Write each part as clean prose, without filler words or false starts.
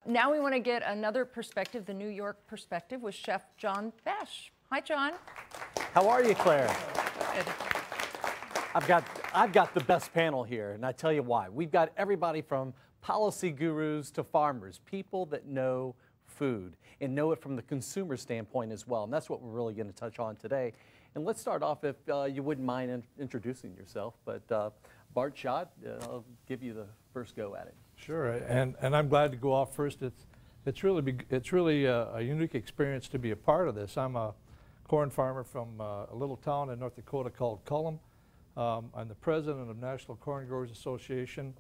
Now we want to get another perspective, the New York perspective, with Chef John Besh. Hi, John. How are you, Claire? Good. I've got the best panel here, and I tell you why. We've got everybody from policy gurus to farmers, people that know food and know it from the consumer standpoint as well. And that's what we're really going to touch on today. And let's start off, if you wouldn't mind introducing yourself. But Bart Schott, I'll give you the first go at it. Sure, and I'm glad to go off first. It's really a unique experience to be a part of this. I'm a corn farmer from a little town in North Dakota called Cullum. I'm the president of National Corn Growers Association.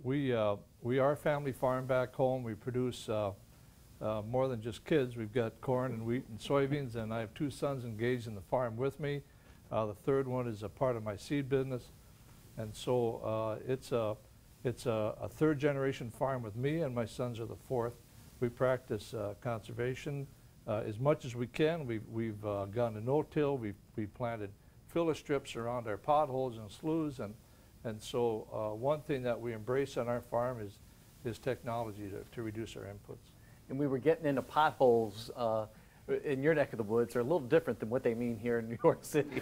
We are a family farm back home. We produce more than just kids. We've got corn and wheat and soybeans, and I have two sons engaged in the farm with me. The third one is a part of my seed business, and so it's a third generation farm with me, and my sons are the fourth. We practice conservation as much as we can. We've gone to no-till. We've planted filler strips around our potholes and sloughs, and so one thing that we embrace on our farm is technology to reduce our inputs. And we were getting into potholes in your neck of the woods. They're a little different than what they mean here in New York City.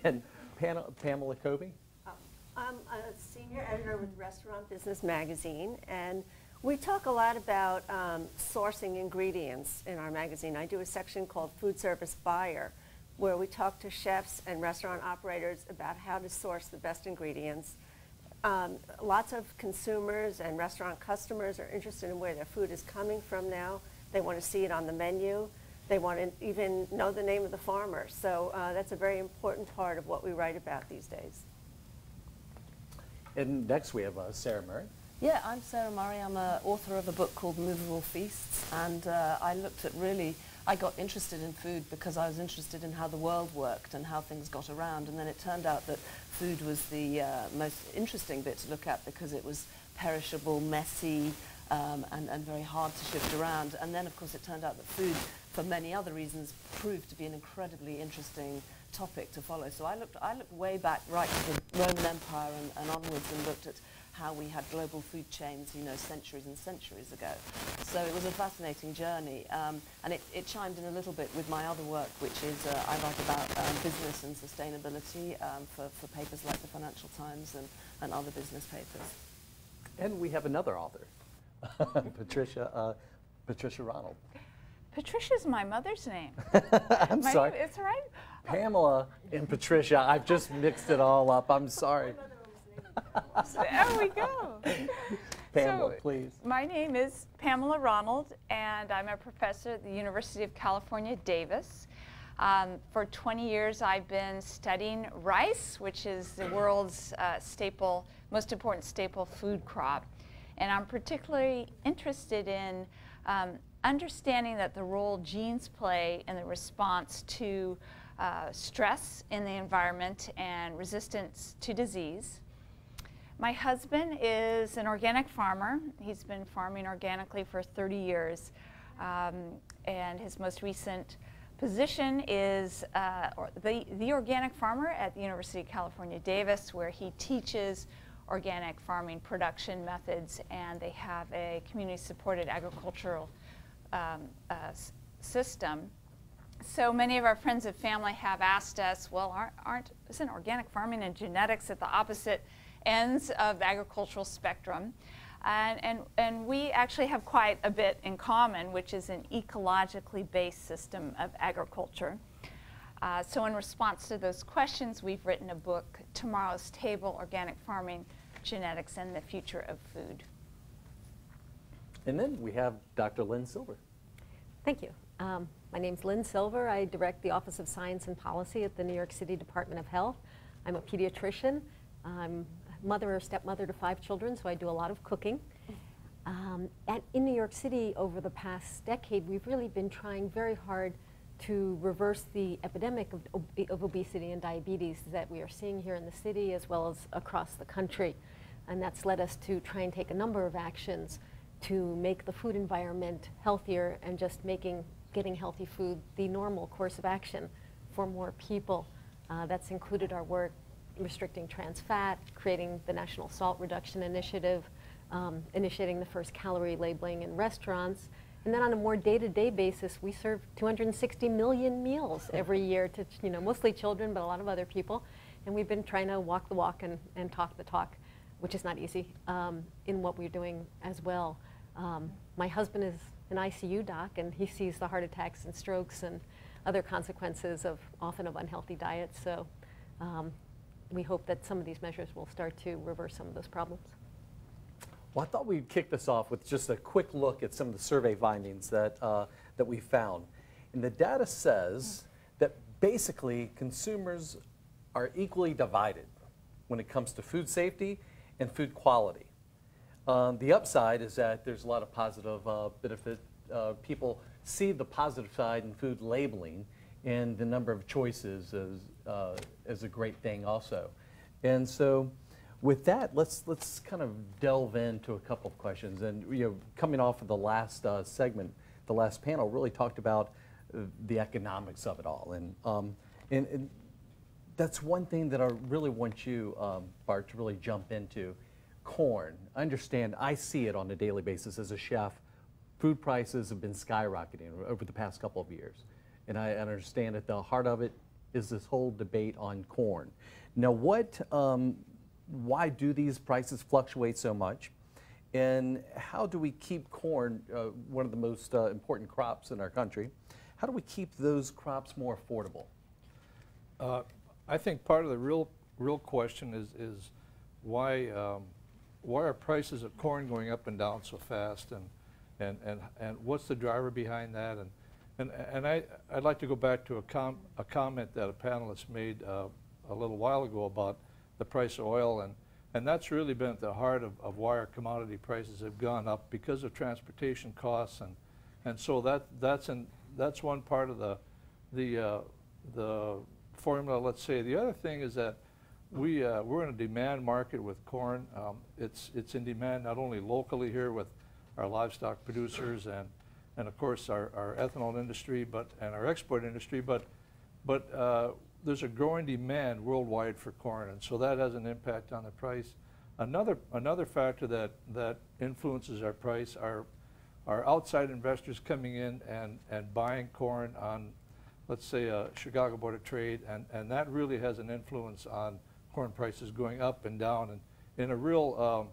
And Pamela Kobe? I'm a senior editor with Restaurant Business Magazine, and we talk a lot about sourcing ingredients in our magazine. I do a section called Food Service Buyer, where we talk to chefs and restaurant operators about how to source the best ingredients. Lots of consumers and restaurant customers are interested in where their food is coming from now. They want to see it on the menu. They want to even know the name of the farmer. So that's a very important part of what we write about these days. And next we have Sarah Murray. Yeah, I'm Sarah Murray. I'm an author of a book called Movable Feasts, and I got interested in food because I was interested in how the world worked and how things got around, and then it turned out that food was the most interesting bit to look at because it was perishable, messy, and very hard to shift around. And then, of course, it turned out that food, for many other reasons, proved to be an incredibly interesting topic to follow. So I looked way back, right to the Roman Empire and onwards, and looked at how we had global food chains, you know, centuries and centuries ago. So it was a fascinating journey, and it chimed in a little bit with my other work, which is I write about business and sustainability for papers like the Financial Times and other business papers. And we have another author, Patricia Ronald. Patricia's my mother's name. I'm sorry. It's all right. Pamela and Patricia, I've just mixed it all up. I'm sorry. There we go. Pamela, So, please. My name is Pamela Ronald, and I'm a professor at the University of California, Davis. For 20 years, I've been studying rice, which is the world's most important staple food crop. And I'm particularly interested in understanding that the role genes play in the response to stress in the environment and resistance to disease. My husband is an organic farmer. He's been farming organically for 30 years. And his most recent position is the organic farmer at the University of California, Davis, where he teaches organic farming production methods, and they have a community-supported agricultural system. So many of our friends and family have asked us, well, isn't organic farming and genetics at the opposite ends of the agricultural spectrum? And we actually have quite a bit in common, which is an ecologically based system of agriculture. So in response to those questions, we've written a book, Tomorrow's Table, Organic Farming, Genetics, and the Future of Food. And then we have Dr. Lynn Silver. Thank you. My name's Lynn Silver. I direct the Office of Science and Policy at the New York City Department of Health. I'm a pediatrician. I'm mother or stepmother to 5 children, so I do a lot of cooking. And in New York City, over the past decade, we've really been trying very hard to reverse the epidemic of obesity and diabetes that we are seeing here in the city as well as across the country. And that's led us to try and take a number of actions to make the food environment healthier and just getting healthy food the normal course of action for more people. That's included our work restricting trans fat, creating the National Salt Reduction Initiative, initiating the first calorie labeling in restaurants. And then on a more day-to-day basis, we serve 260 million meals every year to, mostly children, but a lot of other people. And we've been trying to walk the walk and talk the talk, which is not easy, in what we're doing as well. My husband is an ICU doc, and he sees the heart attacks and strokes and other consequences of often of unhealthy diets. So we hope that some of these measures will start to reverse some of those problems. Well, I thought we'd kick this off with just a quick look at some of the survey findings that we found. And the data says that basically consumers are equally divided when it comes to food safety and food quality. The upside is that there's a lot of positive benefit. People see the positive side in food labeling, and the number of choices is a great thing also. And so with that, let's kind of delve into a couple of questions. And coming off of the last segment, the last panel really talked about the economics of it all. And that's one thing that I really want you, Bart, to really jump into. Corn. I understand, I see it on a daily basis as a chef. Food prices have been skyrocketing over the past couple of years. And I understand at the heart of it is this whole debate on corn. Now, why do these prices fluctuate so much? And how do we keep corn, one of the most important crops in our country, how do we keep those crops more affordable? I think part of the real question is why are prices of corn going up and down so fast, and what's the driver behind that? And I'd like to go back to a comment that a panelist made a little while ago about the price of oil, and that's really been at the heart of why our commodity prices have gone up, because of transportation costs, and so that's one part of the formula, let's say. The other thing is that we're in a demand market with corn. It's in demand not only locally here with our livestock producers and of course our ethanol industry, and our export industry, but there's a growing demand worldwide for corn, and so that has an impact on the price. Another factor that influences our price are outside investors coming in and buying corn on, let's say, a Chicago Board of Trade, and that really has an influence on corn prices going up and down, and in a real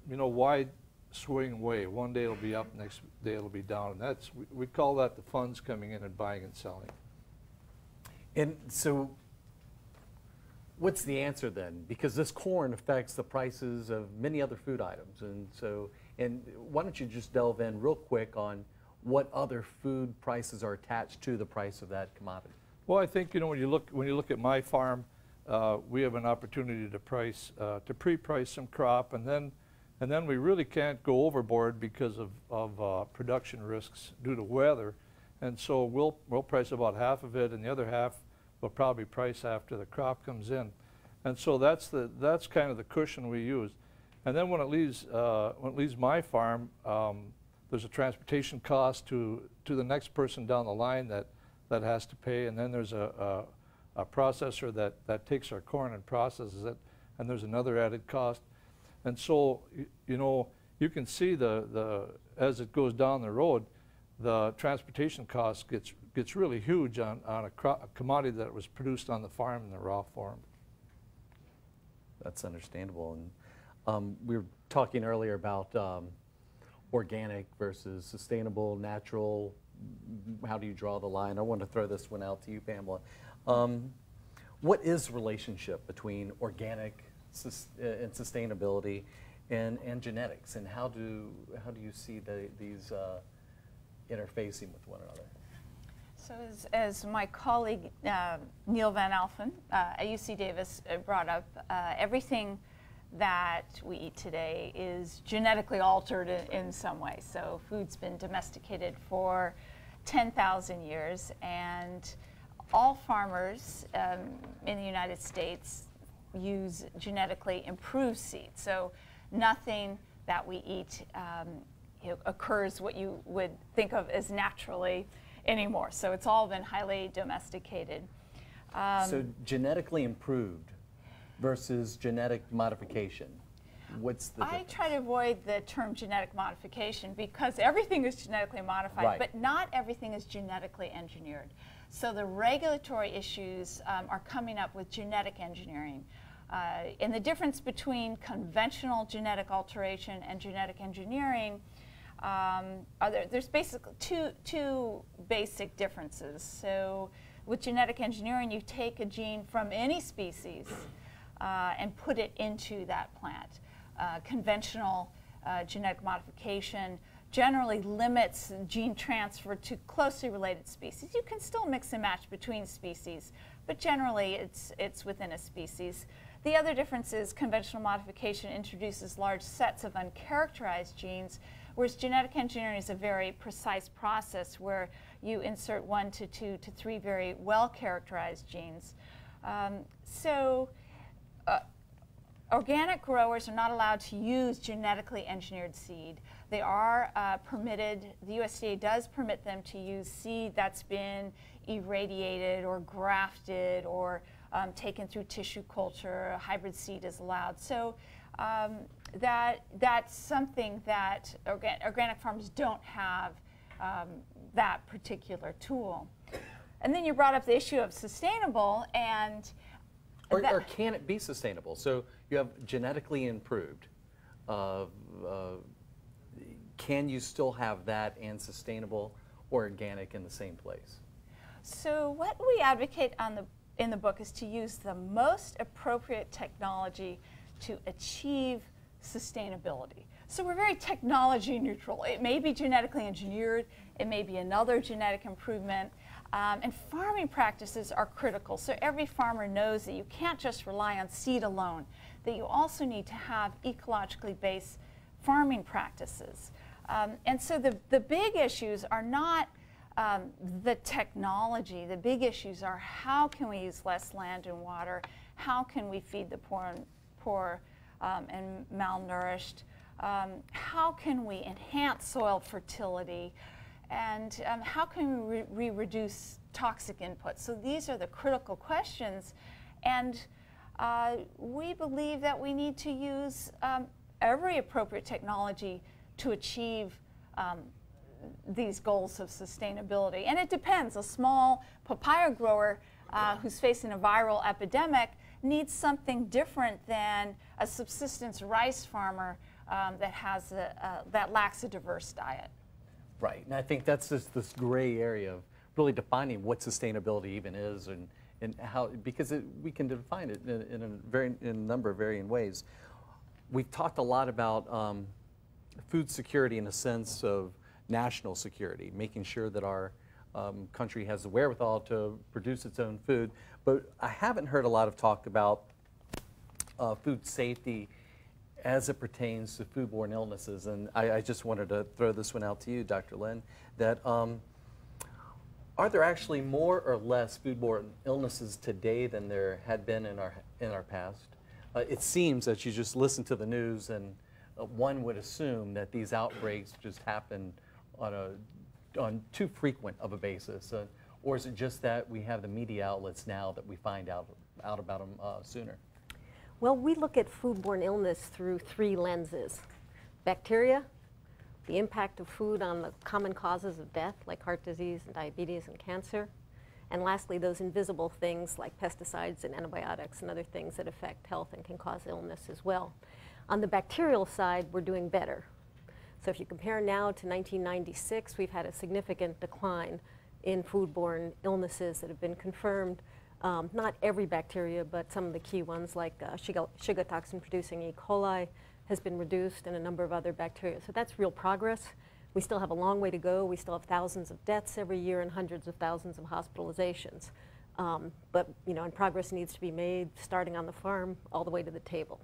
wide swing way. One day it'll be up, next day it'll be down, and we call that the funds coming in and buying and selling. And so what's the answer then? Because this corn affects the prices of many other food items, and why don't you just delve in real quick on what other food prices are attached to the price of that commodity? Well, I think when you look at my farm, we have an opportunity to pre-price some crop, and then we really can't go overboard because of production risks due to weather, and so we'll price about half of it, and the other half we'll probably price after the crop comes in, and so that's kind of the cushion we use. And then when it leaves my farm, there's a transportation cost to the next person down the line that has to pay, and then there's a processor that takes our corn and processes it, and there's another added cost. And so you can see as it goes down the road, the transportation cost gets really huge on a commodity that was produced on the farm in the raw form. That's understandable. And we were talking earlier about organic versus sustainable, natural. How do you draw the line? I want to throw this one out to you, Pamela. What is the relationship between organic and sustainability and genetics, and how do you see these interfacing with one another? So as my colleague Neil Van Alphen at UC Davis brought up, everything that we eat today is genetically altered in some way. So food's been domesticated for 10,000 years, and all farmers in the United States use genetically improved seeds. So nothing that we eat occurs what you would think of as naturally anymore. So it's all been highly domesticated. So genetically improved versus genetic modification. What's the I difference? try to avoid the term genetic modification because everything is genetically modified, Right. but not everything is genetically engineered. So the regulatory issues are coming up with genetic engineering. And the difference between conventional genetic alteration and genetic engineering, there's basically two basic differences. So with genetic engineering, you take a gene from any species and put it into that plant. Conventional genetic modification generally limits gene transfer to closely related species. You can still mix and match between species, but generally it's within a species. The other difference is conventional modification introduces large sets of uncharacterized genes, whereas genetic engineering is a very precise process where you insert 1 to 2 to 3 very well-characterized genes. Organic growers are not allowed to use genetically engineered seed. They are permitted, the USDA does permit them to use seed that's been irradiated or grafted or taken through tissue culture. A hybrid seed is allowed. So that's something that organic farms don't have that particular tool. And then you brought up the issue of sustainable, and or can it be sustainable? So you have genetically improved. Can you still have that and sustainable or organic in the same place? So what we advocate in the book is to use the most appropriate technology to achieve sustainability. So we're very technology neutral. It may be genetically engineered, it may be another genetic improvement, and farming practices are critical. So every farmer knows that you can't just rely on seed alone, that you also need to have ecologically based farming practices. And so the big issues are not the technology. The big issues are how can we use less land and water, how can we feed the poor and malnourished, how can we enhance soil fertility, and how can we reduce toxic inputs. So these are the critical questions, and we believe that we need to use every appropriate technology to achieve these goals of sustainability. And it depends. A small papaya grower who's facing a viral epidemic needs something different than a subsistence rice farmer that lacks a diverse diet. Right, and I think that's just this gray area of really defining what sustainability even is, and how, because we can define it in a number of varying ways. We've talked a lot about food security in a sense of national security, making sure that our country has the wherewithal to produce its own food, but I haven't heard a lot of talk about food safety as it pertains to foodborne illnesses. And I just wanted to throw this one out to you, Dr. Lynn, that are there actually more or less foodborne illnesses today than there had been in our past? It seems that you just listen to the news and one would assume that these outbreaks just happen on too frequent of a basis, or is it just that we have the media outlets now that we find out about them sooner? Well, we look at foodborne illness through 3 lenses: bacteria, the impact of food on the common causes of death like heart disease and diabetes and cancer, and lastly those invisible things like pesticides and antibiotics and other things that affect health and can cause illness as well. On the bacterial side, we're doing better. So if you compare now to 1996, we've had a significant decline in foodborne illnesses that have been confirmed. Not every bacteria, but some of the key ones like Shiga toxin-producing E. coli has been reduced, and a number of other bacteria. So that's real progress. We still have a long way to go. We still have thousands of deaths every year and hundreds of thousands of hospitalizations. But and progress needs to be made, starting on the farm all the way to the table.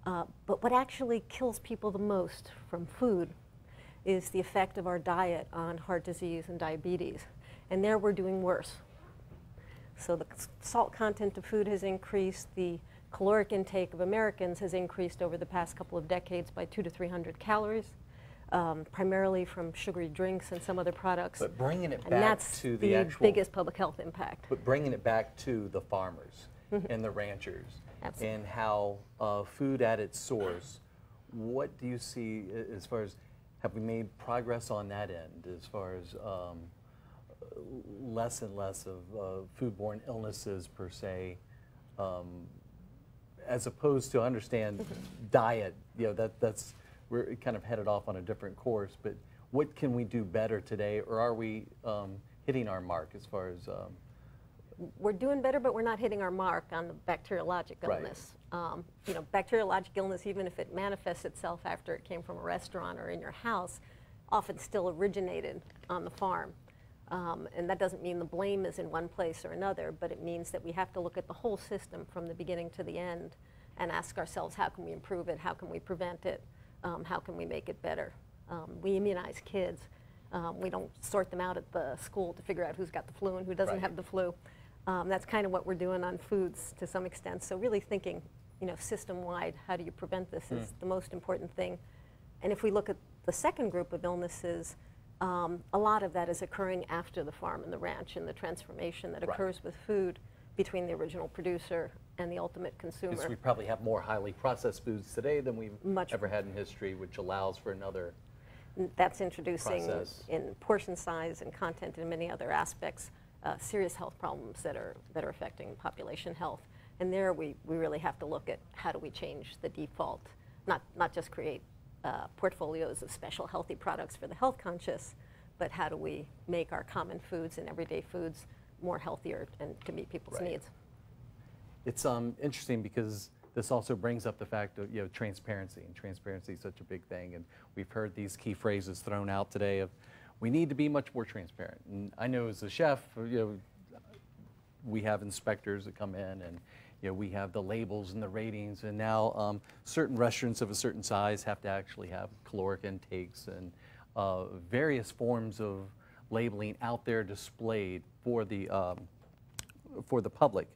But what actually kills people the most from food is the effect of our diet on heart disease and diabetes. And there we're doing worse. So the salt content of food has increased. The caloric intake of Americans has increased over the past couple of decades by 200 to 300 calories, primarily from sugary drinks and some other products. But bringing it and back that's to the actual biggest public health impact. But bringing it back to the farmers and the ranchers, Absolutely. and how food at its source what do you see as far as, have we made progress on that end as far as less and less of foodborne illnesses per se, as opposed to understand diet, that's, we're kind of headed off on a different course, but what can we do better today, or are we hitting our mark as far as? We're doing better, but we're not hitting our mark on the bacteriologic illness. Bacteriologic illness, even if it manifests itself after it came from a restaurant or in your house, often still originated on the farm. And that doesn't mean the blame is in one place or another, but it means that we have to look at the whole system from the beginning to the end and ask ourselves, how can we improve it? How can we prevent it? How can we make it better? We immunize kids. We don't sort them out at the school to figure out who's got the flu and who doesn't have the flu. That's kind of what we're doing on foods to some extent. So really thinking, system-wide, how do you prevent this is the most important thing. And if we look at the second group of illnesses, a lot of that is occurring after the farm and the ranch, and the transformation that occurs with food between the original producer and the ultimate consumer. Because we probably have more highly processed foods today than we've ever had in history, which allows for another That's introducing process. In portion size and content and many other aspects serious health problems that are affecting population health. And there we really have to look at how do we change the default, not just create portfolios of special healthy products for the health conscious, but how do we make our common foods and everyday foods more healthier and to meet people's needs. It's interesting because this also brings up the fact of transparency, and transparency is such a big thing. And we've heard these key phrases thrown out today of we need to be much more transparent. And I know as a chef, we have inspectors that come in, and we have the labels and the ratings, and now certain restaurants of a certain size have to actually have caloric intakes and various forms of labeling out there displayed for the public.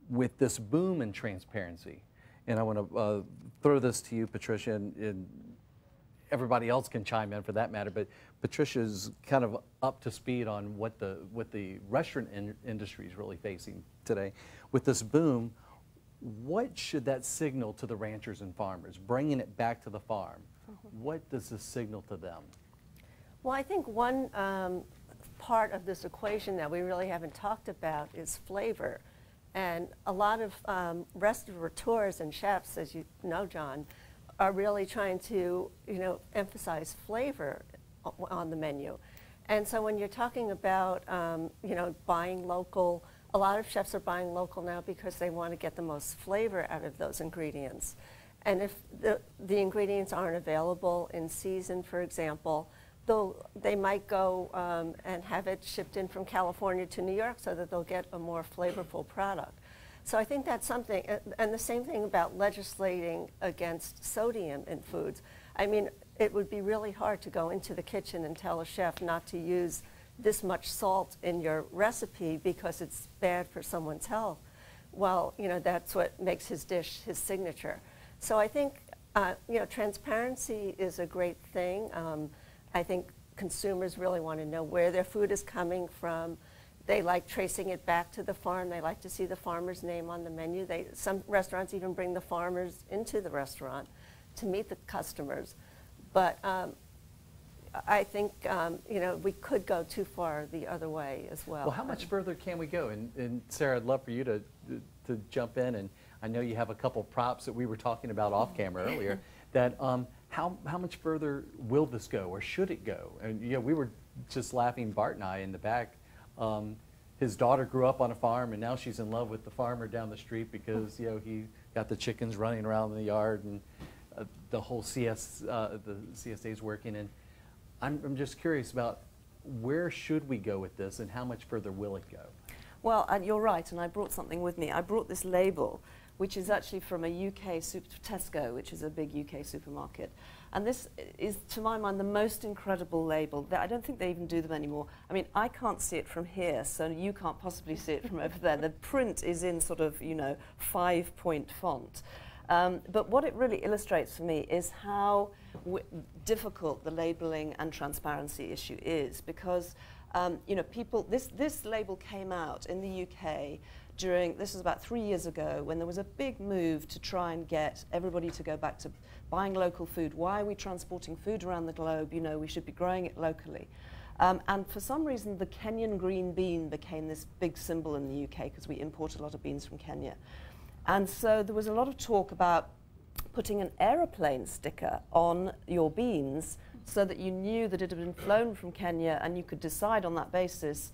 With this boom in transparency, and I want to throw this to you, Patricia, and everybody else can chime in for that matter, but Patricia's kind of up to speed on what the restaurant industry is really facing today. With this boom, what should that signal to the ranchers and farmers, bringing it back to the farm? What does this signal to them? Well, I think one part of this equation that we really haven't talked about is flavor. And a lot of restaurateurs and chefs, as you know, John, are really trying to, emphasize flavor on the menu. And so when you're talking about, buying local, a lot of chefs are buying local now because they want to get the most flavor out of those ingredients. And if the ingredients aren't available in season, for example, they might go and have it shipped in from California to New York so that they'll get a more flavorful product. So I think that's something, and the same thing about legislating against sodium in foods. I mean, it would be really hard to go into the kitchen and tell a chef not to use this much salt in your recipe because it's bad for someone's health. Well, that's what makes his dish his signature. So I think, transparency is a great thing. I think consumers really want to know where their food is coming from. They like tracing it back to the farm. They like to see the farmer's name on the menu. Some restaurants even bring the farmers into the restaurant to meet the customers. But I think we could go too far the other way as well. Well, how much further can we go? And Sarah, I'd love for you to jump in. And I know you have a couple props that we were talking about off camera earlier. That how much further will this go, or should it go? And we were just laughing, Bart and I, in the back. His daughter grew up on a farm, and now she's in love with the farmer down the street because he got the chickens running around in the yard, and the whole the CSA is working. And I'm just curious about where should we go with this, and how much further will it go? Well, you're right, and I brought something with me. I brought this label, which is actually from a UK Tesco, which is a big UK supermarket. And this is, to my mind, the most incredible label. I don't think they even do them anymore. I mean, I can't see it from here, so you can't possibly see it from over there. The print is in sort of, 5-point font. But what it really illustrates for me is how difficult the labeling and transparency issue is, because this label came out in the UK this was about 3 years ago, when there was a big move to try and get everybody to go back to buying local food. Why are we transporting food around the globe? You know, we should be growing it locally. And for some reason, the Kenyan green bean became this big symbol in the UK because we import a lot of beans from Kenya. And so there was a lot of talk about putting an aeroplane sticker on your beans so that you knew that it had been flown from Kenya, and you could decide on that basis,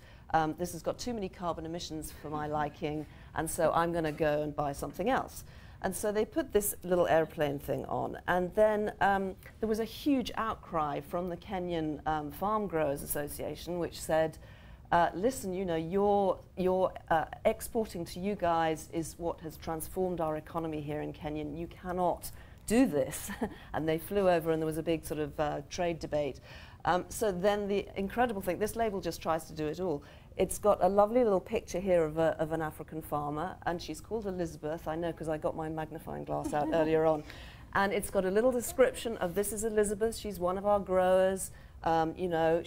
this has got too many carbon emissions for my liking, and so I'm going to go and buy something else. And so they put this little airplane thing on, and then there was a huge outcry from the Kenyan Farm Growers Association, which said, listen, you know, your exporting to you guys is what has transformed our economy here in Kenya. You cannot do this. And they flew over, and there was a big sort of trade debate. So then the incredible thing, this label just tries to do it all. It's got a lovely little picture here of an African farmer, and she's called Elizabeth. I know because I got my magnifying glass out earlier on. And it's got a little description of, this is Elizabeth, she's one of our growers. You know,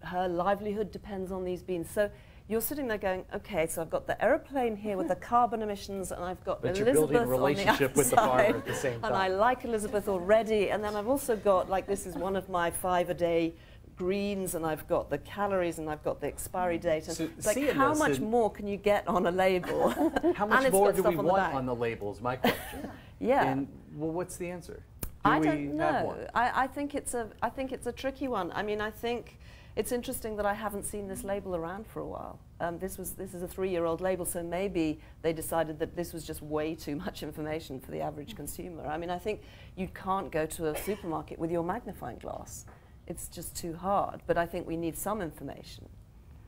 her livelihood depends on these beans. So you're sitting there going, okay, so I've got the aeroplane here with the carbon emissions, and I've got but Elizabeth you're building a relationship with the farmer at the same time. And I like Elizabeth already, and then I've also got, like, this is one of my 5-a-day greens, and I've got the calories, and I've got the expiry date. And so it's like, how much more can you get on a label? How much more do we want on the labels, my question. Yeah. And, well, what's the answer? I don't know. I think it's a tricky one. I mean, I think it's interesting that I haven't seen this label around for a while. This is a 3-year-old label, so maybe they decided that this was just way too much information for the average consumer. I mean, I think you can't go to a supermarket with your magnifying glass. It's just too hard. But I think we need some information.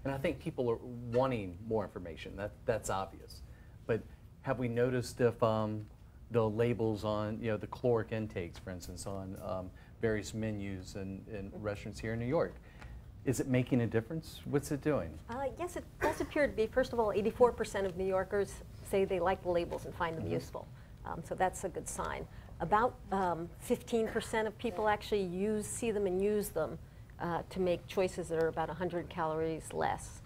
And I think people are wanting more information. That's obvious. But have we noticed if the labels on, you know, the caloric intakes, for instance, on various menus in restaurants here in New York, is it making a difference? What's it doing? Yes, it does appear to be. First of all, 84% of New Yorkers say they like the labels and find them useful. So that's a good sign. About 15% of people actually see them and use them to make choices that are about 100 calories less.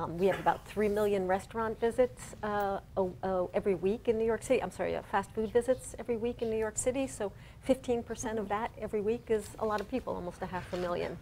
We have about 3 million restaurant visits every week in New York City. I'm sorry, fast food visits every week in New York City. So 15% of that every week is a lot of people, almost 500,000.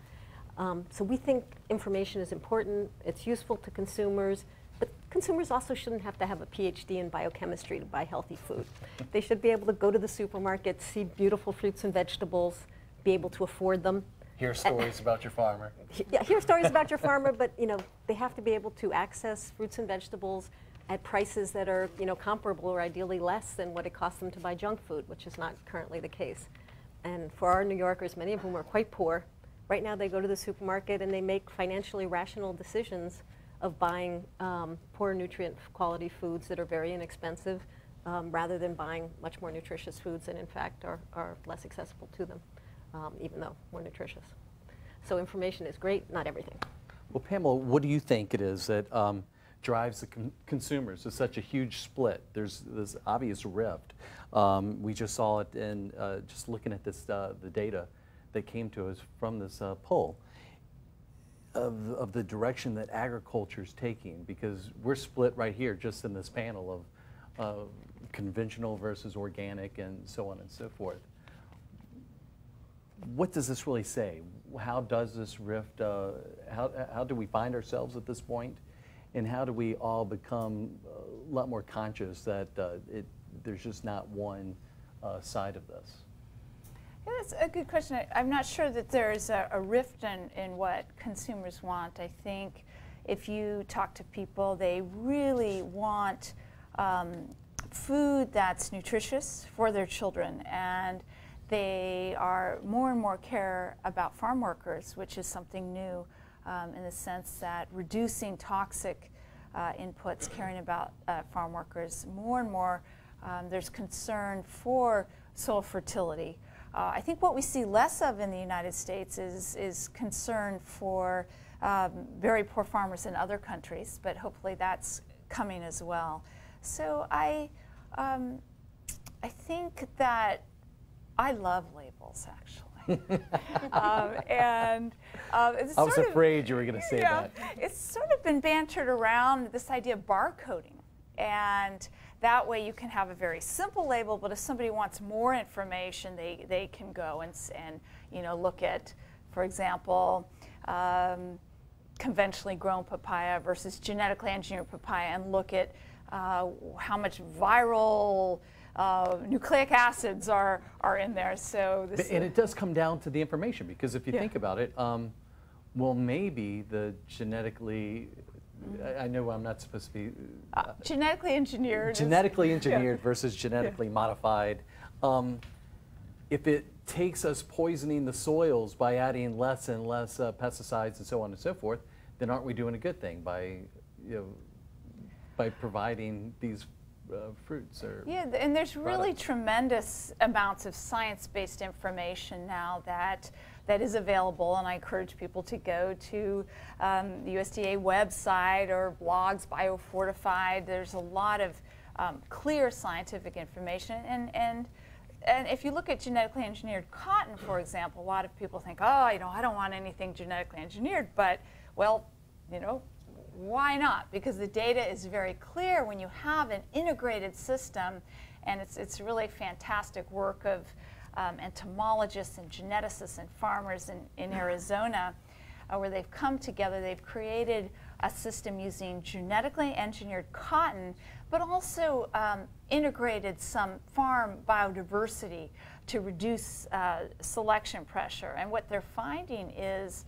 So we think information is important. It's useful to consumers. But consumers also shouldn't have to have a PhD in biochemistry to buy healthy food. They should be able to go to the supermarket, see beautiful fruits and vegetables, be able to afford them. Hear stories about your farmer. Yeah, hear stories about your farmer, but you know, they have to be able to access fruits and vegetables at prices that are, you know, comparable or ideally less than what it costs them to buy junk food, which is not currently the case. And for our New Yorkers, many of whom are quite poor, right now they go to the supermarket and they make financially rational decisions of buying poor nutrient quality foods that are very inexpensive rather than buying much more nutritious foods and in fact are less accessible to them, even though more nutritious. So information is great, not everything. Well, Pamela, what do you think it is that drives the consumers? There's such a huge split. There's this obvious rift. We just saw it in just looking at this the data that came to us from this poll. Of the direction that agriculture is taking, because we're split right here just in this panel of conventional versus organic and so on and so forth. What does this really say? How does this rift, how do we find ourselves at this point? And how do we all become a lot more conscious that there's just not one side of this? Yeah, that's a good question. I'm not sure that there's a rift in what consumers want. I think if you talk to people, they really want food that's nutritious for their children, and they are more and more care about farm workers, which is something new in the sense that reducing toxic inputs, caring about farm workers. More and more there's concern for soil fertility. I think what we see less of in the United States is concern for very poor farmers in other countries, but hopefully that's coming as well. So I think that I love labels, actually. It's I was afraid you were going to say that. It's sort of been bantered around, this idea of barcoding. And that way you can have a very simple label, but if somebody wants more information, they can go and you know, look at, for example, conventionally grown papaya versus genetically engineered papaya, and look at how much viral nucleic acids are in there. So this and it does come down to the information, because if you think about it, well, maybe the genetically, I know I'm not supposed to be genetically engineered. Genetically engineered versus genetically modified. If it takes us poisoning the soils by adding less and less pesticides and so on and so forth, then aren't we doing a good thing by, you know, by providing these fruits or and there's really tremendous amounts of science-based information now that is available, and I encourage people to go to the USDA website or blogs, BioFortified. There's a lot of clear scientific information, and if you look at genetically engineered cotton, for example, a lot of people think, oh, you know, I don't want anything genetically engineered, but, well, you know, why not? Because the data is very clear when you have an integrated system, and it's really fantastic work of entomologists and geneticists and farmers in Arizona, where they've come together. They've created a system using genetically engineered cotton, but also integrated some farm biodiversity to reduce selection pressure. And what they're finding is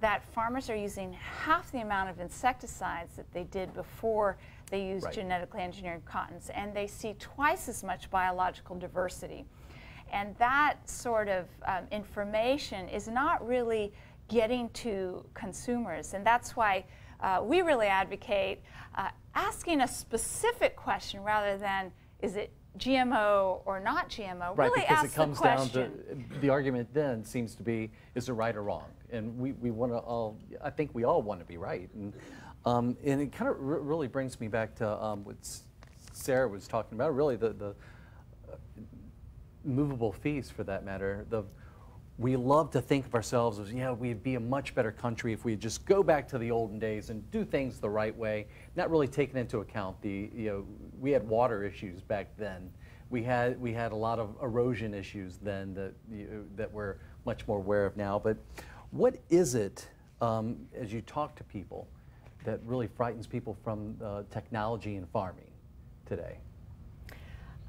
that farmers are using half the amount of insecticides that they did before they used genetically engineered cottons, and they see twice as much biological diversity. And that sort of information is not really getting to consumers, and that's why we really advocate asking a specific question rather than, is it GMO or not GMO? Right, really because ask it comes the down question. to, the argument then seems to be, is it right or wrong? And we want to all, I think we all want to be right. And it kind of really brings me back to what Sarah was talking about, really the movable feast, for that matter. We love to think of ourselves as, yeah, we'd be a much better country if we just go back to the olden days and do things the right way, not really taking into account the, you know, we had water issues back then. We had a lot of erosion issues then that we're much more aware of now. But what is it, as you talk to people, that really frightens people from technology and farming today?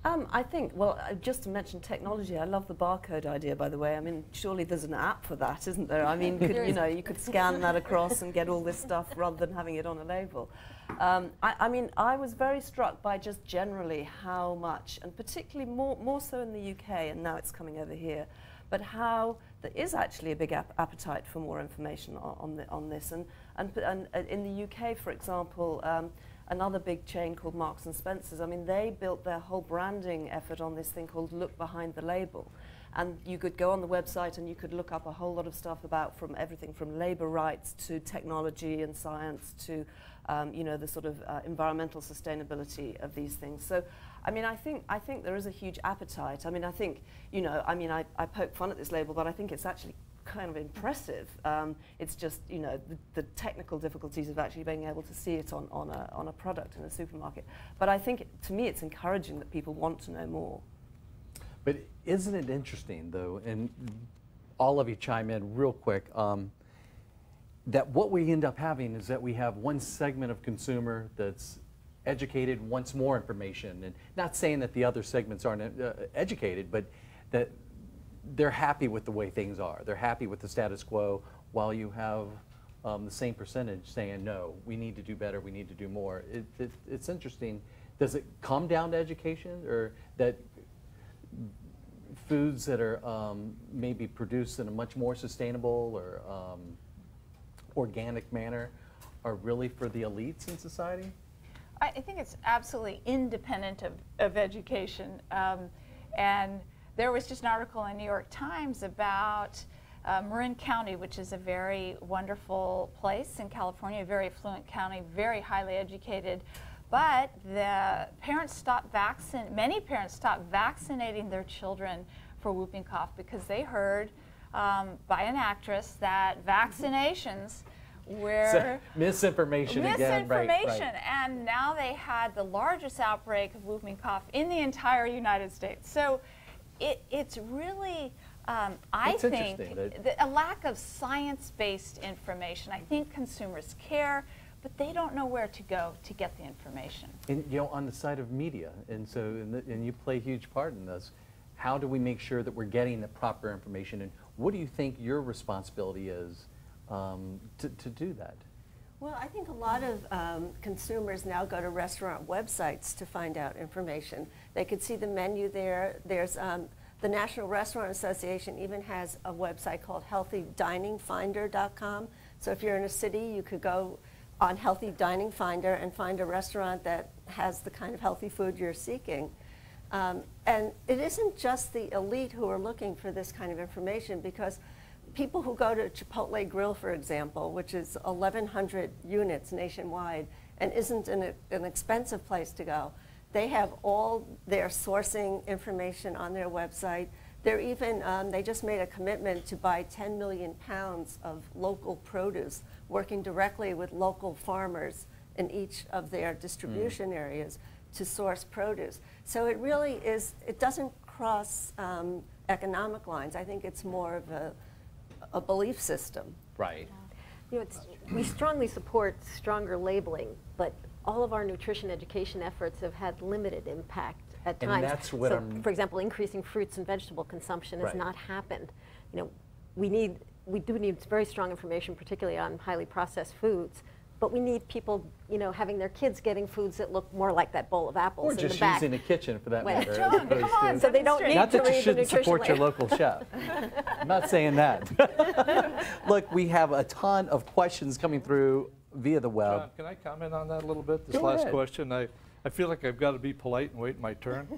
I think, well, just to mention technology, I love the barcode idea, by the way. I mean, surely there's an app for that, isn't there? I mean, you know, you could scan that across and get all this stuff rather than having it on a label. I mean, I was very struck by just generally how much, and particularly more so in the UK, and now it's coming over here, but how there is actually a big appetite for more information on this. And in the UK, for example, another big chain called Marks and Spencer's, I mean, they built their whole branding effort on this thing called Look Behind the Label. And you could go on the website and you could look up a whole lot of stuff about from everything from labor rights to technology and science to, you know, the sort of environmental sustainability of these things. So, I mean, I think there is a huge appetite. I mean, I think, you know, I mean, I poke fun at this label, but I think it's actually kind of impressive. It's just, you know, the technical difficulties of actually being able to see it on a product in a supermarket. But I think, to me, it's encouraging that people want to know more. But isn't it interesting, though, and all of you chime in real quick, that what we end up having is that we have one segment of consumer that's educated, wants more information, and not saying that the other segments aren't educated, but that they're happy with the way things are. They're happy with the status quo, while you have the same percentage saying, no, we need to do better, we need to do more. It's interesting. Does it come down to education, or that foods that are maybe produced in a much more sustainable or organic manner are really for the elites in society? I think it's absolutely independent of education. And there was just an article in the New York Times about Marin County, which is a very wonderful place in California, a very affluent county, very highly educated. But the parents many parents stopped vaccinating their children for whooping cough because they heard by an actress that vaccinations where misinformation again, right? And now they had the largest outbreak of whooping cough in the entire United States. So it's really, I think, a lack of science-based information. I think consumers care, but they don't know where to go to get the information. And you know, on the side of media, and so, and you play a huge part in this, how do we make sure that we're getting the proper information, and what do you think your responsibility is to do that? Well, I think a lot of consumers now go to restaurant websites to find out information. They could see the menu there. There's the National Restaurant Association even has a website called healthyDiningFinder.com. So if you're in a city, you could go on Healthy Dining Finder and find a restaurant that has the kind of healthy food you're seeking. And it isn't just the elite who are looking for this kind of information, because people who go to Chipotle Grill, for example, which is 1,100 units nationwide and isn't an expensive place to go, they have all their sourcing information on their website. They're even, they just made a commitment to buy 10 million pounds of local produce, working directly with local farmers in each of their distribution areas to source produce. So it really is, it doesn't cross economic lines. I think it's more of a belief system. Right. You know, we strongly support stronger labeling, but all of our nutrition education efforts have had limited impact at times. And that's what for example, increasing fruits and vegetable consumption has not happened. You know, we do need very strong information, particularly on highly processed foods, but we need people, you know, having their kids getting foods that look more like that bowl of apples in the back. Or just using a kitchen, for that matter. John, come on, so they don't need not to that you read the shouldn't nutrition support your label. local chef. I'm not saying that. Look, we have a ton of questions coming through via the web. John, can I comment on that a little bit? This Go last ahead. question, I feel like I've got to be polite and wait my turn,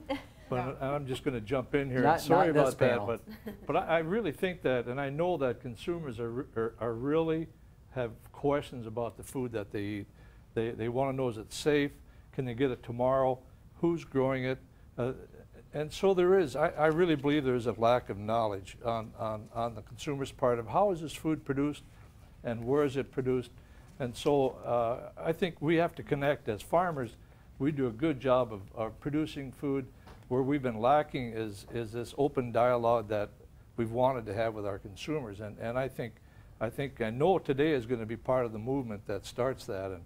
but I'm just going to jump in here. Not Sorry this about that, panel. but I really think that, and I know that consumers are really have questions about the food that they eat. They want to know, is it safe? Can they get it tomorrow? Who's growing it? And so there is, I really believe there is a lack of knowledge on the consumer's part of how is this food produced and where is it produced. And so I think we have to connect as farmers. We do a good job of producing food. Where we've been lacking is this open dialogue that we've wanted to have with our consumers. And I know today is going to be part of the movement that starts that.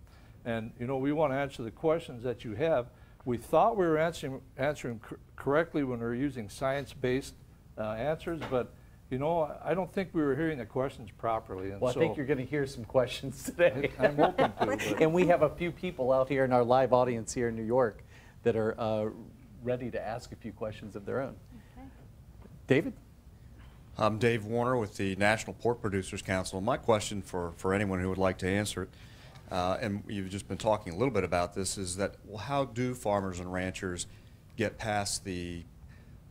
And you know, we want to answer the questions that you have. We thought we were answering correctly when we were using science-based answers, but you know, I don't think we were hearing the questions properly. And Well, so I think you're going to hear some questions today. I'm hoping to. But And we have a few people out here in our live audience here in New York that are ready to ask a few questions of their own. Okay. David? I'm Dave Warner with the National Pork Producers Council. My question for anyone who would like to answer it, and you've just been talking a little bit about this, is that, well, how do farmers and ranchers get past the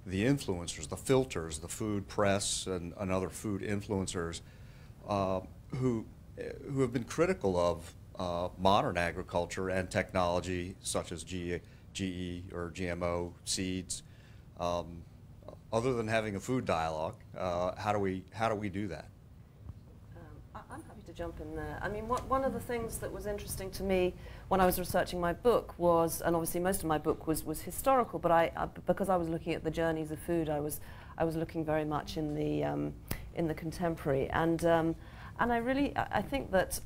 influencers, the filters, the food press and other food influencers who have been critical of modern agriculture and technology such as GE or GMO seeds? Other than having a food dialogue, how do we do that? I'm happy to jump in there. I mean, one of the things that was interesting to me when I was researching my book was, and obviously most of my book was historical, but because I was looking at the journeys of food, I was looking very much in the contemporary, and I think that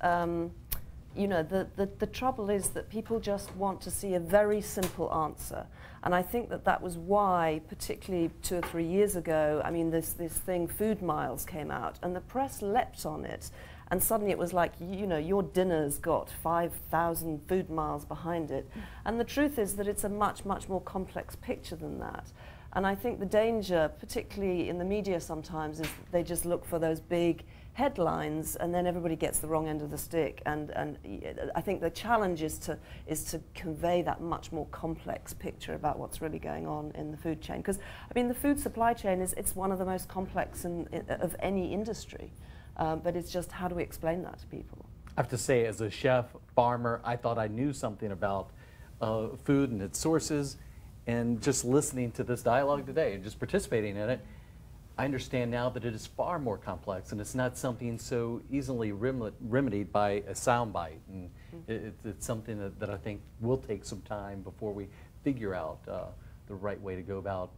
you know, the trouble is that people just want to see a very simple answer. And I think that was why, particularly 2 or 3 years ago, I mean, this thing, Food Miles, came out, and the press leapt on it. And suddenly it was like, you know, your dinner's got 5,000 food miles behind it. And the truth is that it's a much, much more complex picture than that. And I think the danger, particularly in the media sometimes, is that they just look for those big headlines, and then everybody gets the wrong end of the stick. And I think the challenge is to convey that much more complex picture about what's really going on in the food chain. Because I mean, the food supply chain it's one of the most complex of any industry. But it's just, how do we explain that to people? I have to say, as a chef, farmer, I thought I knew something about food and its sources, and just listening to this dialogue today and just participating in it, I understand now that it is far more complex, and it's not something so easily remedied by a soundbite. And it's something that I think will take some time before we figure out the right way to go about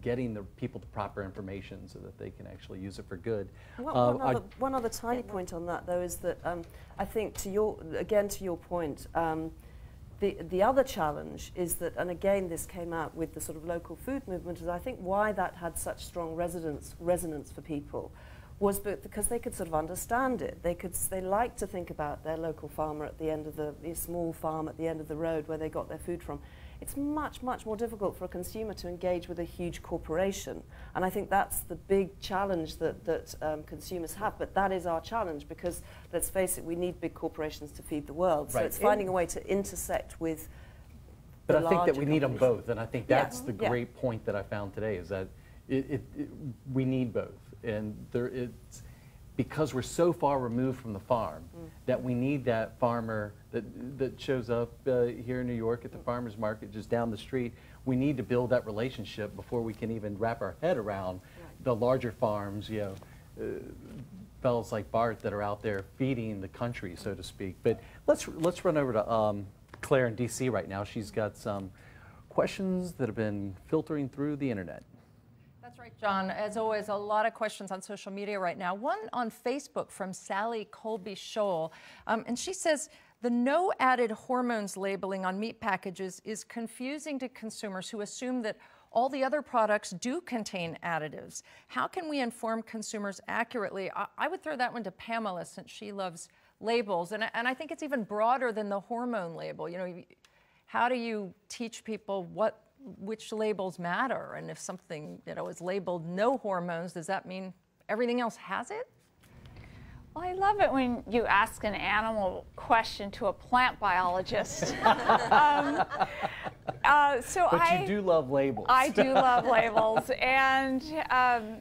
getting the people the proper information so that they can actually use it for good. One other tiny point on that, though, is that I think to your point, the other challenge is that, and again this came out with the sort of local food movement, is I think why that had such strong resonance for people was because they could sort of understand it. They liked to think about their local farmer at the end of the small farm at the end of the road where they got their food from. It's much, much more difficult for a consumer to engage with a huge corporation. And I think that's the big challenge that consumers have. But that is our challenge because, let's face it, we need big corporations to feed the world. So it's finding a way to intersect with But I think that we need them both. And I think that's the great point that I found today is that we need both. And it's because we're so far removed from the farm that we need that farmer that shows up here in New York at the farmer's market just down the street. We need to build that relationship before we can even wrap our head around the larger farms, fellows like Bart that are out there feeding the country, so to speak. But let's run over to Claire in D.C. right now. She's got some questions that have been filtering through the internet. That's right, John. As always, a lot of questions on social media right now. One on Facebook from Sally Colby Scholl. And she says, the no added hormones labeling on meat packages is confusing to consumers who assume that all the other products do contain additives. How can we inform consumers accurately? I would throw that one to Pamela since she loves labels. And I think it's even broader than the hormone label. You know, how do you teach people which labels matter, and if something is labeled no hormones, does that mean everything else has it? Well, I love it when you ask an animal question to a plant biologist. You do love labels. I do love labels, and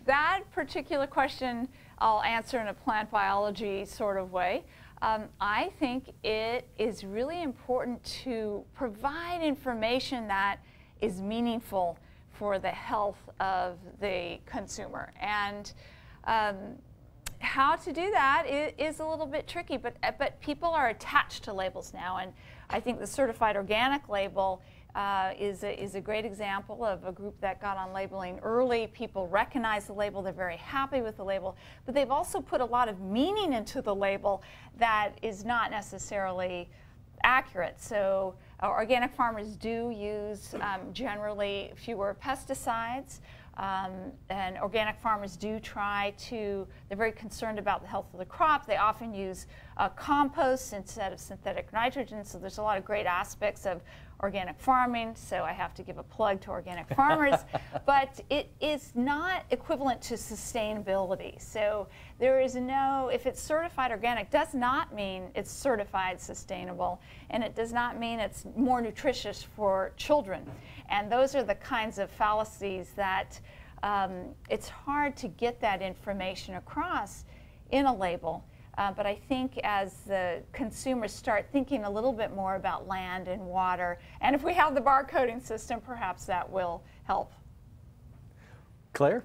that particular question I'll answer in a plant biology sort of way. I think it is really important to provide information that is meaningful for the health of the consumer. And how to do that is a little bit tricky, but people are attached to labels now, and I think the certified organic label is a great example of a group that got on labeling early. People recognize the label, they're very happy with the label, but they've also put a lot of meaning into the label that is not necessarily accurate. So organic farmers do use generally fewer pesticides, and organic farmers do they're very concerned about the health of the crop. They often use compost instead of synthetic nitrogen, so there's a lot of great aspects of organic farming, so I have to give a plug to organic farmers, but it is not equivalent to sustainability. So there is if it's certified organic, does not mean it's certified sustainable, and it does not mean it's more nutritious for children. And those are the kinds of fallacies that it's hard to get that information across in a label. But I think as the consumers start thinking a little bit more about land and water, and if we have the barcoding system, perhaps that will help. Claire?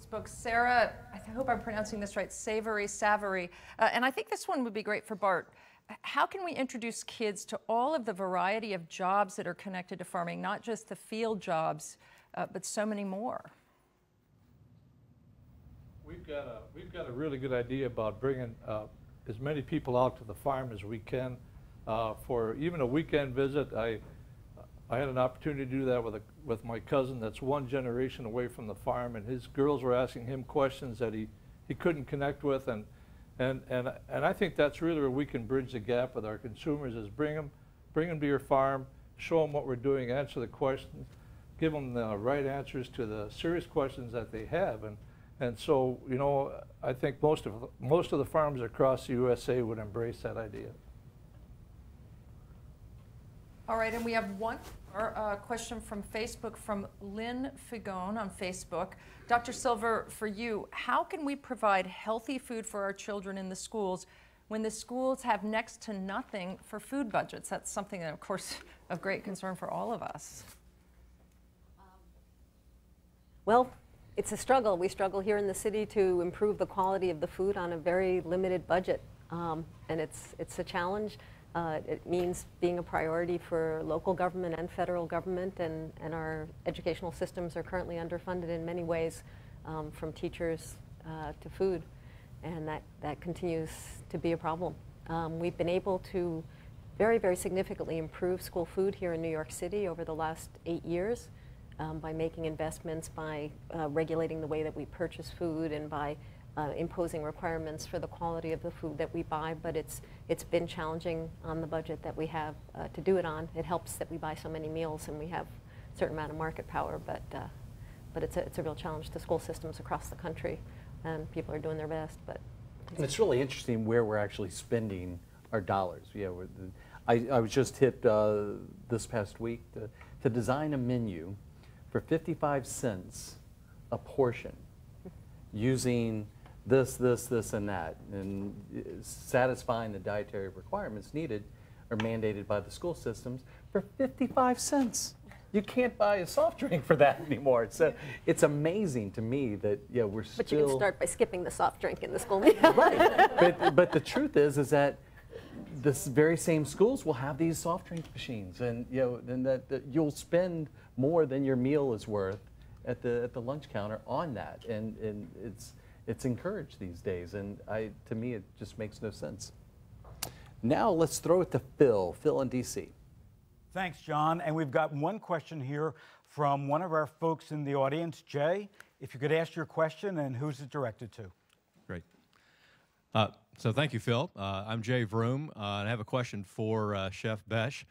Spoke Sarah, I hope I'm pronouncing this right, Savory. And I think this one would be great for Bart. How can we introduce kids to all of the variety of jobs that are connected to farming, not just the field jobs, but so many more? We've got a really good idea about bringing as many people out to the farm as we can for even a weekend visit. I had an opportunity to do that with my cousin that's one generation away from the farm, and his girls were asking him questions that he couldn't connect with, and I think that's really where we can bridge the gap with our consumers, is bring them to your farm, show them what we're doing, answer the questions, give them the right answers to the serious questions that they have, and so, I think most of the farms across the USA would embrace that idea. All right, and we have one question from Facebook from Lynn Figone on Facebook. Dr. Silver, for you, how can we provide healthy food for our children in the schools when the schools have next to nothing for food budgets? That's something that, of course, of great concern for all of us. Well, it's a struggle. We struggle here in the city to improve the quality of the food on a very limited budget, and it's a challenge. It means being a priority for local government and federal government, and our educational systems are currently underfunded in many ways, from teachers to food, and that continues to be a problem. We've been able to very, very significantly improve school food here in New York City over the last 8 years by making investments, by regulating the way that we purchase food, and by imposing requirements for the quality of the food that we buy, but it's been challenging on the budget that we have to do it on. It helps that we buy so many meals and we have a certain amount of market power, but it's a real challenge to school systems across the country, and people are doing their best. But and it's really interesting where we're actually spending our dollars. Yeah, I was just hit this past week to design a menu for 55 cents a portion, using this, and that, and satisfying the dietary requirements needed or mandated by the school systems for 55 cents. You can't buy a soft drink for that anymore. So it's amazing to me that we're still. But you can start by skipping the soft drink in the school meal. Right. But the truth is that this very same schools will have these soft drink machines, and then that you'll spend more than your meal is worth at the lunch counter on that, and it's encouraged these days, and to me it just makes no sense. Now let's throw it to Phil in D.C. Thanks, John. And we've got one question here from one of our folks in the audience, Jay. If you could ask your question and who's it directed to. Great. So thank you, Phil. I'm Jay Vroom, and I have a question for Chef Besh.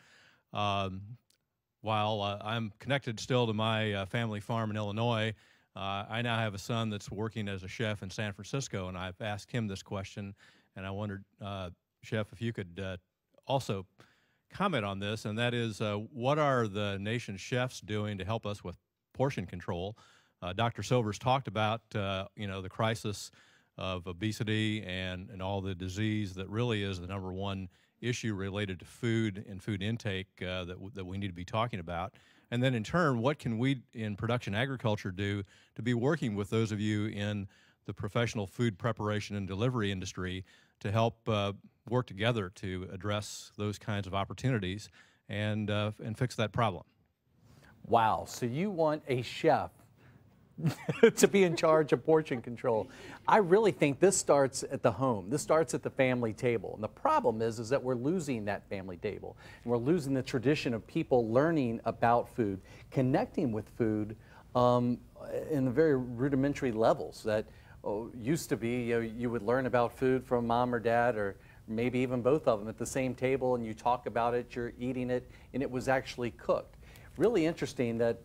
While I'm connected still to my family farm in Illinois, I now have a son that's working as a chef in San Francisco, and I've asked him this question, and I wondered, Chef, if you could also comment on this, and that is, what are the nation's chefs doing to help us with portion control? Dr. Silver's talked about, the crisis of obesity and all the disease that really is the #1 issue related to food and food intake that we need to be talking about. And then in turn, what can we in production agriculture do to be working with those of you in the professional food preparation and delivery industry to help work together to address those kinds of opportunities and fix that problem? Wow, so you want a chef to be in charge of portion control. I really think this starts at the home. This starts at the family table. And the problem is that we're losing that family table. And we're losing the tradition of people learning about food, connecting with food in the very rudimentary levels that used to be, you would learn about food from mom or dad, or maybe even both of them at the same table, and you talk about it, you're eating it, and it was actually cooked. Really interesting that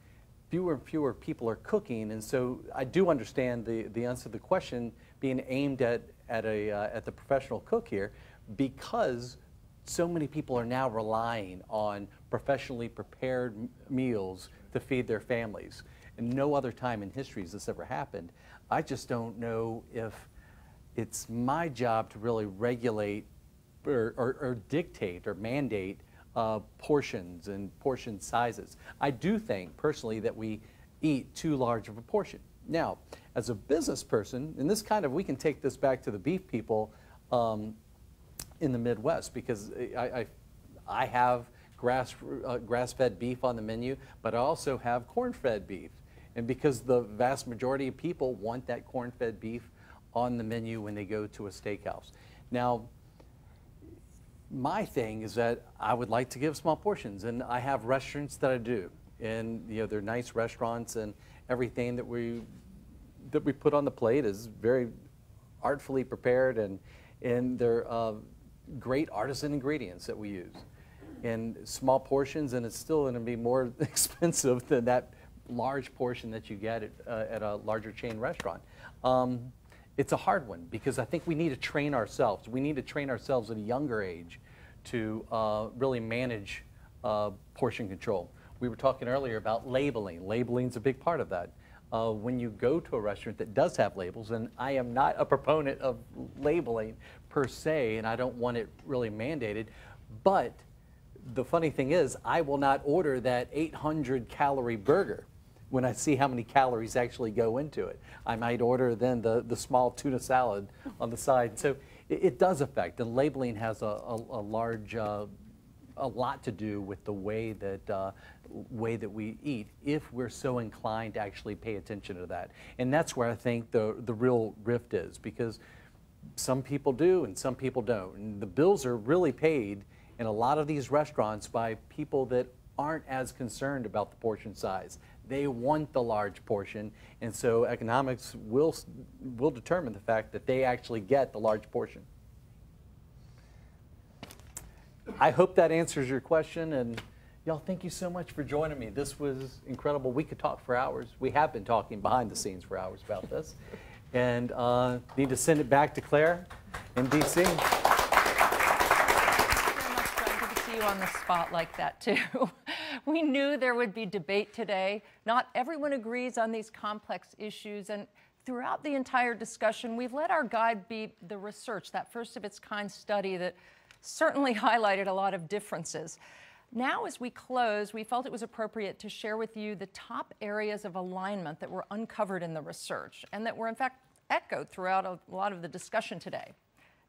fewer and fewer people are cooking, and so I do understand the answer to the question being aimed at the professional cook here, because so many people are now relying on professionally prepared meals to feed their families. And no other time in history has this ever happened. I just don't know if it's my job to really regulate or dictate or mandate portions and portion sizes. I do think personally that we eat too large of a portion. Now, as a business person, and we can take this back to the beef people in the Midwest, because I have grass-fed beef on the menu, but I also have corn-fed beef. And because the vast majority of people want that corn-fed beef on the menu when they go to a steakhouse. Now, my thing is that I would like to give small portions, and I have restaurants that I do, and they're nice restaurants, and everything that we put on the plate is very artfully prepared, and they're great artisan ingredients that we use, and small portions, and it's still going to be more expensive than that large portion that you get at a larger chain restaurant. It's a hard one, because I think we need to train ourselves. We need to train ourselves at a younger age to really manage portion control. We were talking earlier about labeling. Labeling's a big part of that. When you go to a restaurant that does have labels, and I am not a proponent of labeling per se, and I don't want it really mandated, but the funny thing is, I will not order that 800-calorie burger when I see how many calories actually go into it. I might order then the small tuna salad on the side. So it does affect, and labeling has a lot to do with the way that we eat, if we're so inclined to actually pay attention to that. And that's where I think the real rift is, because some people do and some people don't. And the bills are really paid in a lot of these restaurants by people that aren't as concerned about the portion size. They want the large portion, and so economics will determine the fact that they actually get the large portion. I hope that answers your question, and y'all, thank you so much for joining me. This was incredible. We could talk for hours. We have been talking behind the scenes for hours about this. And need to send it back to Claire in D.C. On the spot like that too. We knew there would be debate today. Not everyone agrees on these complex issues, and throughout the entire discussion, we've let our guide be the research, that first of its kind study that certainly highlighted a lot of differences. Now, as we close, we felt it was appropriate to share with you the top areas of alignment that were uncovered in the research and that were in fact echoed throughout a lot of the discussion today.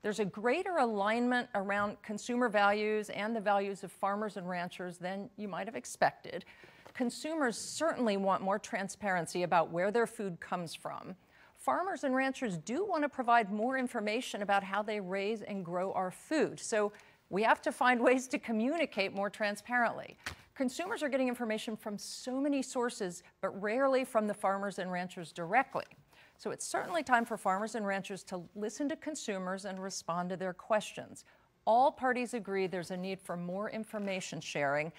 There's a greater alignment around consumer values and the values of farmers and ranchers than you might have expected. Consumers certainly want more transparency about where their food comes from. Farmers and ranchers do want to provide more information about how they raise and grow our food. So we have to find ways to communicate more transparently. Consumers are getting information from so many sources, but rarely from the farmers and ranchers directly. So it's certainly time for farmers and ranchers to listen to consumers and respond to their questions. All parties agree there's a need for more information sharing.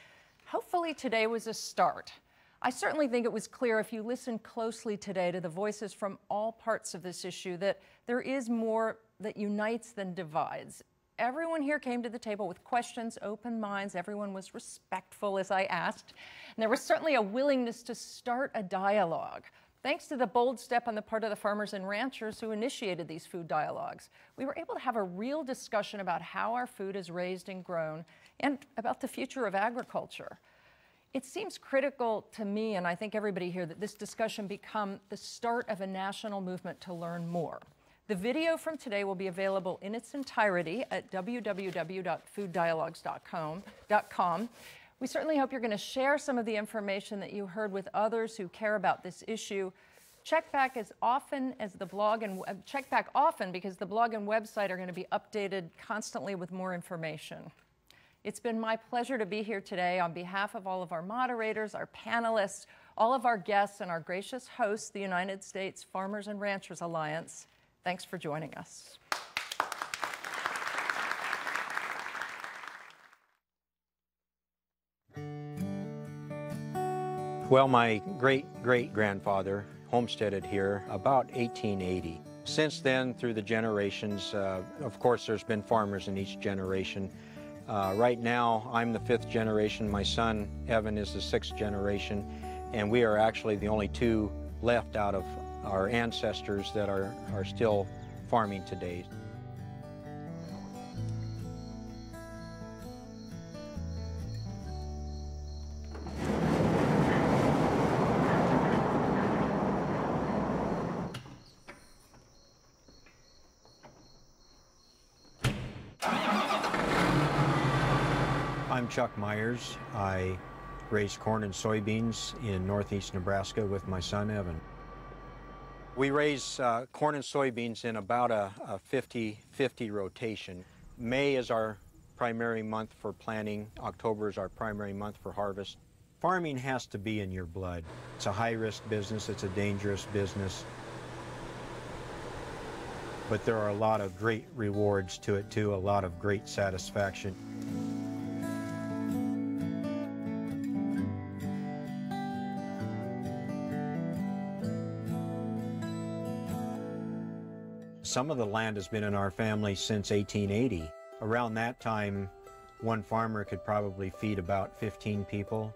Hopefully today was a start. I certainly think it was clear if you listened closely today to the voices from all parts of this issue that there is more that unites than divides. Everyone here came to the table with questions, open minds. Everyone was respectful as I asked. And there was certainly a willingness to start a dialogue. Thanks to the bold step on the part of the farmers and ranchers who initiated these food dialogues, we were able to have a real discussion about how our food is raised and grown and about the future of agriculture. It seems critical to me, and I think everybody here, that this discussion become the start of a national movement to learn more. The video from today will be available in its entirety at www.fooddialogues.com. We certainly hope you're going to share some of the information that you heard with others who care about this issue. Check back as often as the blog and check back often because the blog and website are going to be updated constantly with more information. It's been my pleasure to be here today on behalf of all of our moderators, our panelists, all of our guests, and our gracious host, the United States Farmers and Ranchers Alliance. Thanks for joining us. Well, my great-great-grandfather homesteaded here about 1880. Since then, through the generations, of course, there's been farmers in each generation. Right now, I'm the 5th generation. My son, Evan, is the 6th generation, and we are actually the only 2 left out of our ancestors that are still farming today. I'm Chuck Myers. I raise corn and soybeans in northeast Nebraska with my son, Evan. We raise corn and soybeans in about a 50-50 rotation. May is our primary month for planting. October is our primary month for harvest. Farming has to be in your blood. It's a high-risk business. It's a dangerous business. But there are a lot of great rewards to it, too, a lot of great satisfaction. Some of the land has been in our family since 1880. Around that time, one farmer could probably feed about 15 people.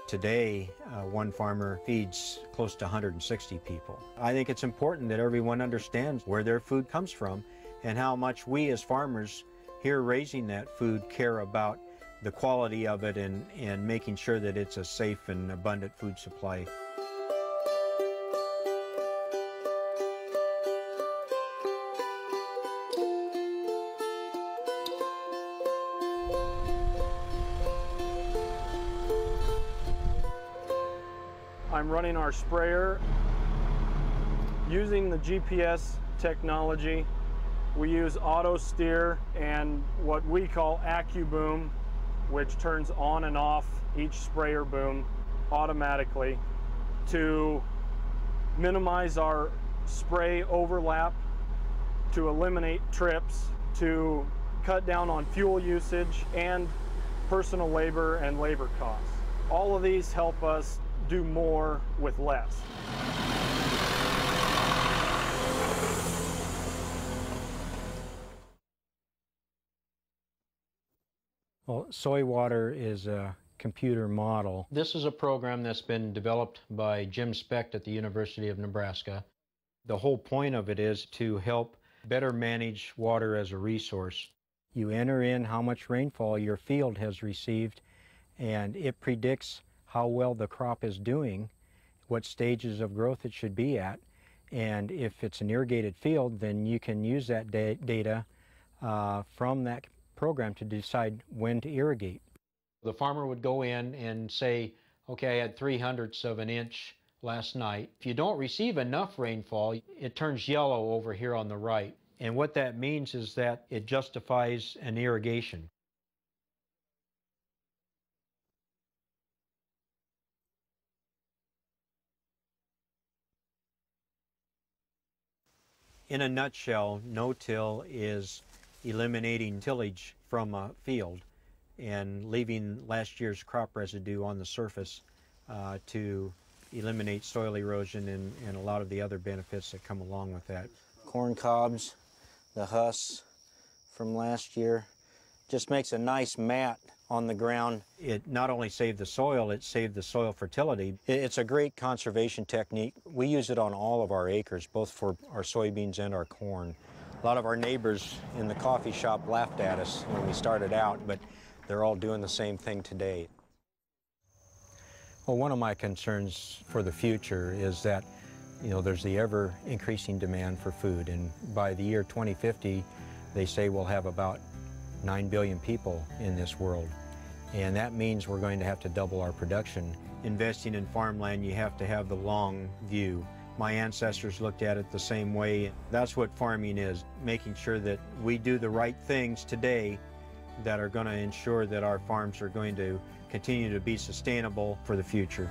Today, one farmer feeds close to 160 people. I think it's important that everyone understands where their food comes from and how much we as farmers here raising that food care about the quality of it and making sure that it's a safe and abundant food supply. I'm running our sprayer using the GPS technology. We use auto steer and what we call AccuBoom, which turns on and off each sprayer boom automatically to minimize our spray overlap, to eliminate trips, to cut down on fuel usage and personal labor and labor costs. All of these help us do more with less. Well, soy water is a computer model. This is a program that's been developed by Jim Specht at the University of Nebraska. The whole point of it is to help better manage water as a resource. You enter in how much rainfall your field has received, and it predicts how well the crop is doing, what stages of growth it should be at, and if it's an irrigated field, then you can use that data from that program to decide when to irrigate. The farmer would go in and say, okay, I had 3/100ths of an inch last night. If you don't receive enough rainfall, it turns yellow over here on the right. And what that means is that it justifies an irrigation. In a nutshell, no-till is eliminating tillage from a field and leaving last year's crop residue on the surface to eliminate soil erosion and a lot of the other benefits that come along with that. Corn cobs, the husks from last year, just makes a nice mat on the ground. It not only saved the soil, it saved the soil fertility. It's a great conservation technique. We use it on all of our acres, both for our soybeans and our corn. A lot of our neighbors in the coffee shop laughed at us when we started out, but they're all doing the same thing today. Well, one of my concerns for the future is that, there's the ever increasing demand for food, and by the year 2050, they say we'll have about 9 billion people in this world, and that means we're going to have to double our production. Investing in farmland, you have to have the long view. My ancestors looked at it the same way. That's what farming is, making sure that we do the right things today that are going to ensure that our farms are going to continue to be sustainable for the future.